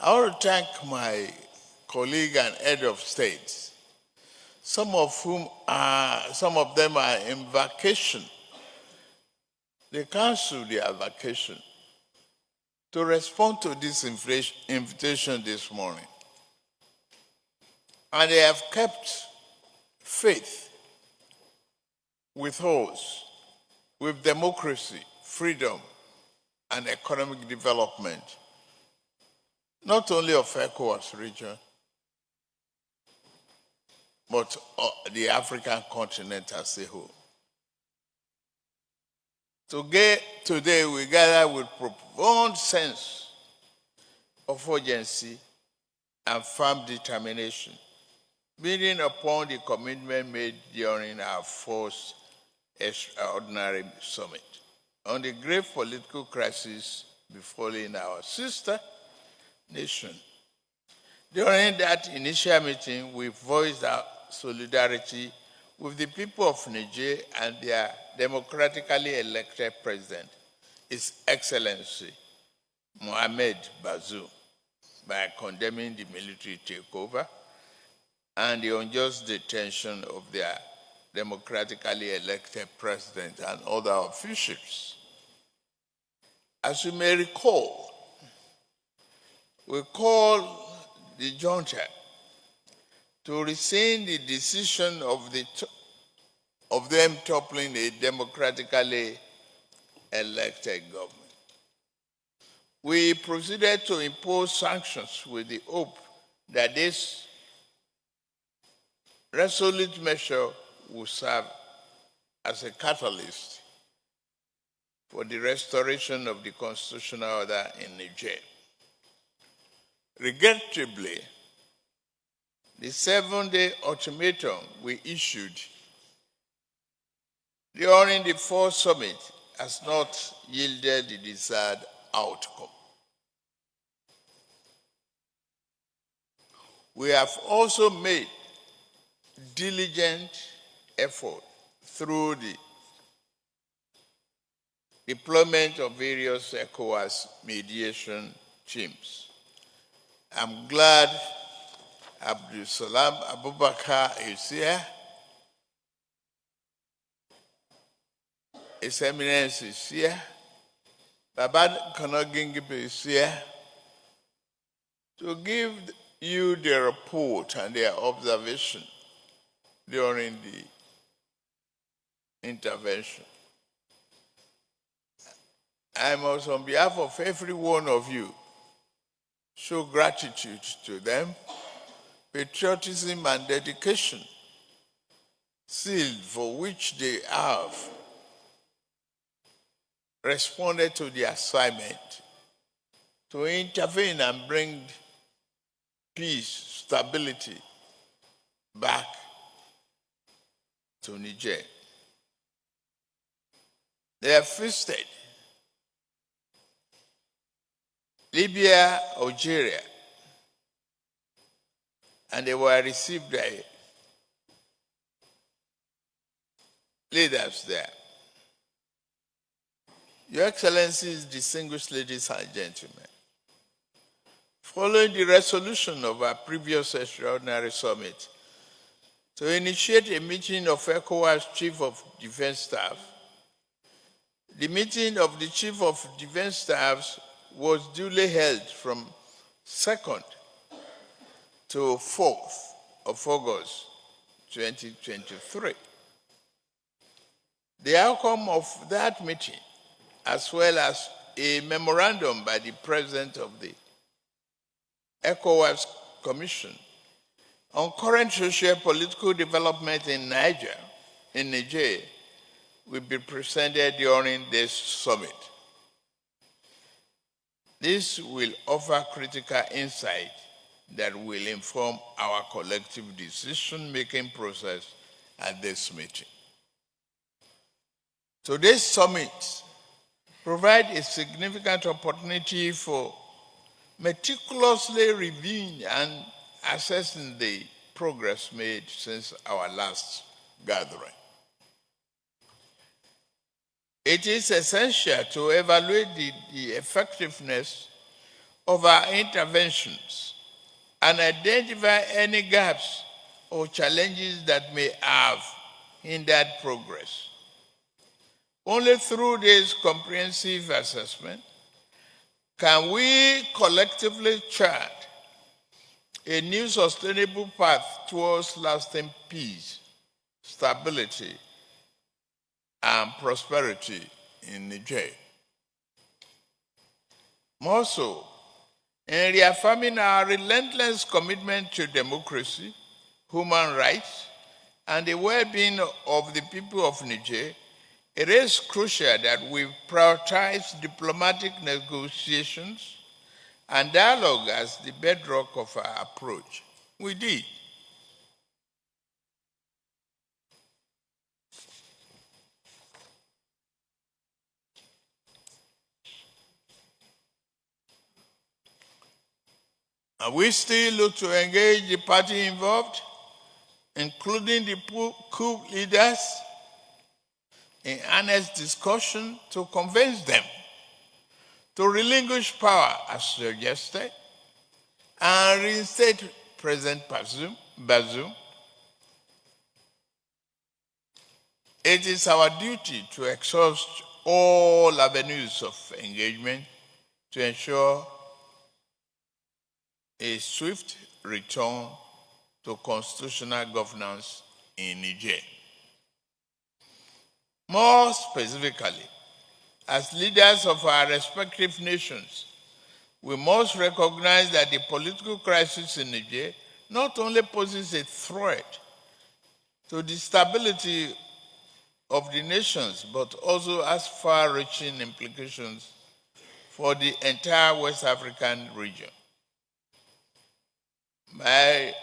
I want to thank my colleague and head of state, some of them are in vacation. They canceled their vacation to respond to this invitation this morning. And they have kept faith with us, with democracy, freedom, and economic development, not only of ECOWAS region, but the African continent as a whole. Today, we gather with profound sense of urgency and firm determination, building upon the commitment made during our first extraordinary summit on the grave political crisis befalling our sister nation. During that initial meeting, we voiced our solidarity with the people of Niger and their democratically elected president, His Excellency Mohamed Bazoum, by condemning the military takeover and the unjust detention of their democratically elected president and other officials. As you may recall, we called the junta to rescind the decision of them toppling a democratically elected government. We proceeded to impose sanctions with the hope that this resolute measure will serve as a catalyst for the restoration of the constitutional order in Niger. Regrettably, the 7-day ultimatum we issued during the first summit has not yielded the desired outcome. We have also made diligent effort through the deployment of various ECOWAS mediation teams. I'm glad Abdul Salam Abubakar is here. His Eminence is here. Baba Kanogingibe is here to give you the report and their observation during the intervention. I must, on behalf of every one of you, show gratitude to them, patriotism and dedication, sealed for which they have responded to the assignment to intervene and bring peace, stability back to Niger. They have feasted Libya, Algeria, and they were received by leaders there. Your Excellencies, distinguished ladies and gentlemen, following the resolution of our previous extraordinary summit to initiate a meeting of ECOWAS Chief of Defense Staff, the meeting of the Chief of Defense Staffs was duly held from 2nd to 4th of August 2023. The outcome of that meeting, as well as a memorandum by the President of the ECOWAS Commission on current socio-political development in Niger, will be presented during this summit. This will offer critical insight that will inform our collective decision-making process at this meeting. Today's summit provides a significant opportunity for meticulously reviewing and assessing the progress made since our last gathering. It is essential to evaluate the effectiveness of our interventions and identify any gaps or challenges that may have hindered progress. Only through this comprehensive assessment can we collectively chart a new sustainable path towards lasting peace, stability, and prosperity in Niger. More so, in reaffirming our relentless commitment to democracy, human rights, and the well-being of the people of Niger, it is crucial that we prioritize diplomatic negotiations and dialogue as the bedrock of our approach. We did. And we still look to engage the party involved, including the coup leaders, in honest discussion to convince them to relinquish power as suggested and reinstate President Bazoum. It is our duty to exhaust all avenues of engagement to ensure a swift return to constitutional governance in Niger. More specifically, as leaders of our respective nations, we must recognize that the political crisis in Niger not only poses a threat to the stability of the nations, but also has far-reaching implications for the entire West African region. By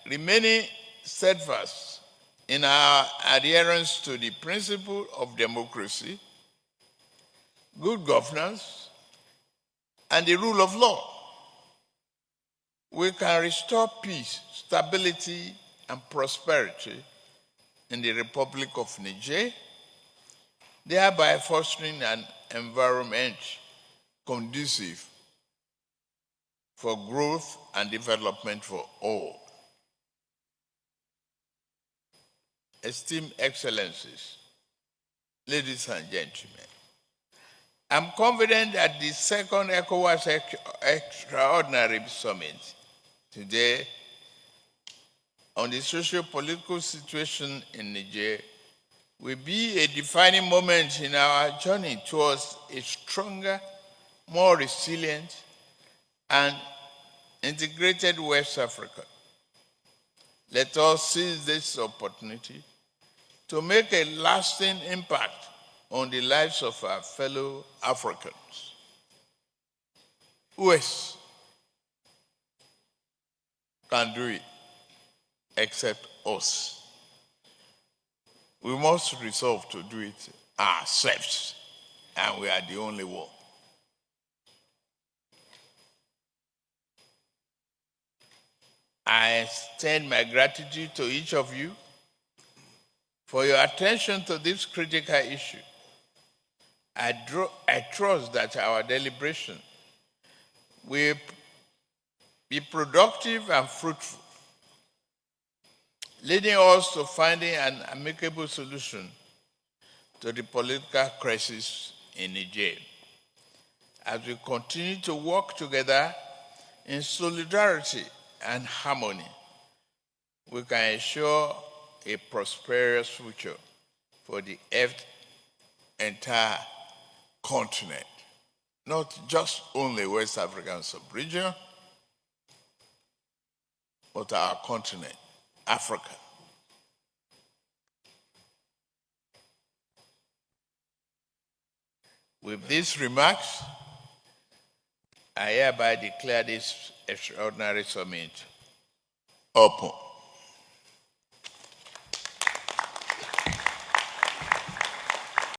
remaining steadfast in our adherence to the principle of democracy, good governance, and the rule of law, we can restore peace, stability, and prosperity in the Republic of Niger, thereby fostering an environment conducive for growth and development for all. Esteemed Excellencies, ladies and gentlemen, I'm confident that the second ECOWAS Extraordinary Summit today on the socio-political situation in Niger will be a defining moment in our journey towards a stronger, more resilient, and integrated West Africa. Let us seize this opportunity to make a lasting impact on the lives of our fellow Africans. Who else can do it except us? We must resolve to do it ourselves, and we are the only one. I extend my gratitude to each of you for your attention to this critical issue. I trust that our deliberation will be productive and fruitful, leading us to finding an amicable solution to the political crisis in Niger. As we continue to work together in solidarity and harmony, we can ensure a prosperous future for the entire continent, not just only West African sub-region, but our continent, Africa. With these remarks, I hereby declare this extraordinary summit open.